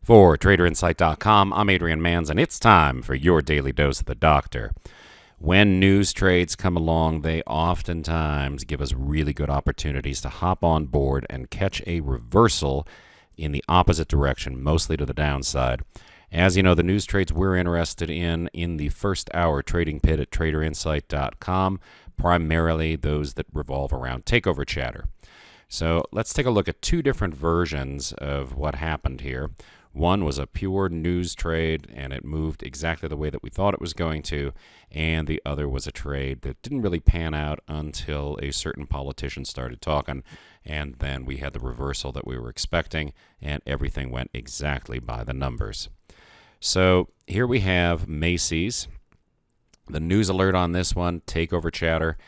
For TraderInsight.com, I'm Adrian Manns, and it's time for your daily dose of the doctor. When news trades come along, they oftentimes give us really good opportunities to hop on board and catch a reversal in the opposite direction, mostly to the downside. As you know, the news trades we're interested in the first hour trading pit at TraderInsight.com, primarily those that revolve around takeover chatter. So let's take a look at two different versions of what happened here. One was a pure news trade, and it moved exactly the way that we thought it was going to, and the other was a trade that didn't really pan out until a certain politician started talking, and then we had the reversal that we were expecting, and everything went exactly by the numbers. So here we have Macy's. The news alert on this one, takeover chatter.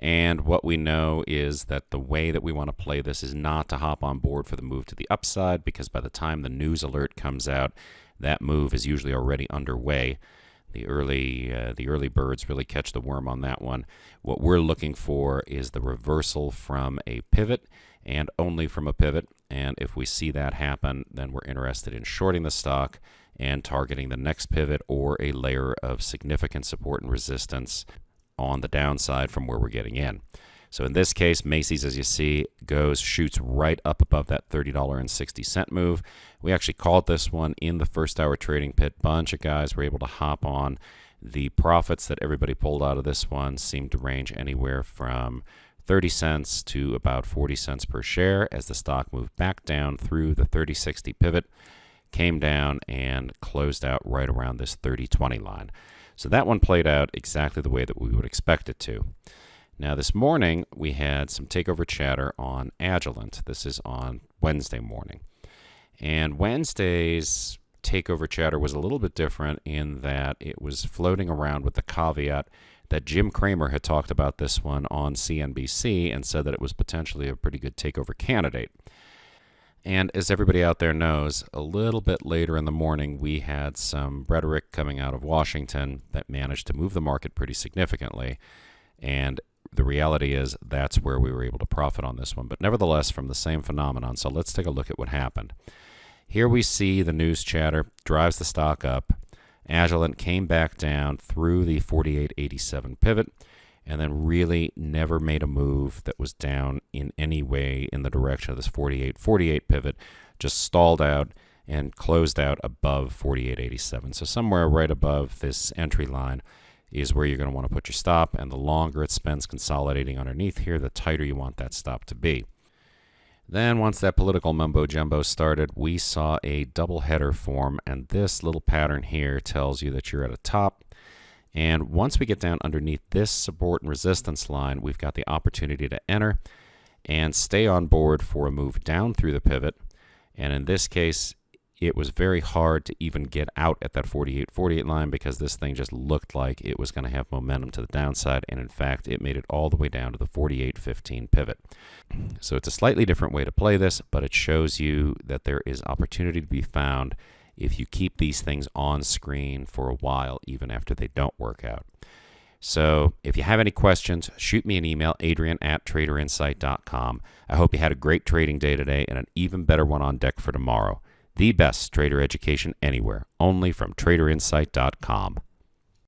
And what we know is that the way that we want to play this is not to hop on board for the move to the upside, because by the time the news alert comes out, that move is usually already underway. The early birds really catch the worm on that one. What we're looking for is the reversal from a pivot, and only from a pivot. And if we see that happen, then we're interested in shorting the stock and targeting the next pivot or a layer of significant support and resistance on the downside from where we're getting in. So in this case, Macy's, as you see, shoots right up above that $30.60 move. We actually called this one in the first hour trading pit. Bunch of guys were able to hop on. The profits that everybody pulled out of this one seemed to range anywhere from 30 cents to about 40 cents per share as the stock moved back down through the 30.60 pivot, came down and closed out right around this 30.20 line. So that one played out exactly the way that we would expect it to. Now this morning we had some takeover chatter on Agilent. This is on Wednesday morning. And Wednesday's takeover chatter was a little bit different in that it was floating around with the caveat that Jim Cramer had talked about this one on CNBC and said that it was potentially a pretty good takeover candidate. And as everybody out there knows, a little bit later in the morning, we had some rhetoric coming out of Washington that managed to move the market pretty significantly. And the reality is that's where we were able to profit on this one. But nevertheless, from the same phenomenon. So let's take a look at what happened. Here we see the news chatter drives the stock up. Agilent came back down through the 48.87 pivot, and then really never made a move that was down in any way in the direction of this 48.48 pivot, just stalled out and closed out above 48.87. So somewhere right above this entry line is where you're going to want to put your stop, and the longer it spends consolidating underneath here, the tighter you want that stop to be. Then once that political mumbo-jumbo started, we saw a double header form, and this little pattern here tells you that you're at a top. And once we get down underneath this support and resistance line, we've got the opportunity to enter and stay on board for a move down through the pivot. And in this case, it was very hard to even get out at that 48.48 line because this thing just looked like it was going to have momentum to the downside. And in fact, it made it all the way down to the 48.15 pivot. So it's a slightly different way to play this, but it shows you that there is opportunity to be found if you keep these things on screen for a while, even after they don't work out. So if you have any questions, shoot me an email, adrian@traderinsight.com. I hope you had a great trading day today and an even better one on deck for tomorrow. The best trader education anywhere, only from traderinsight.com.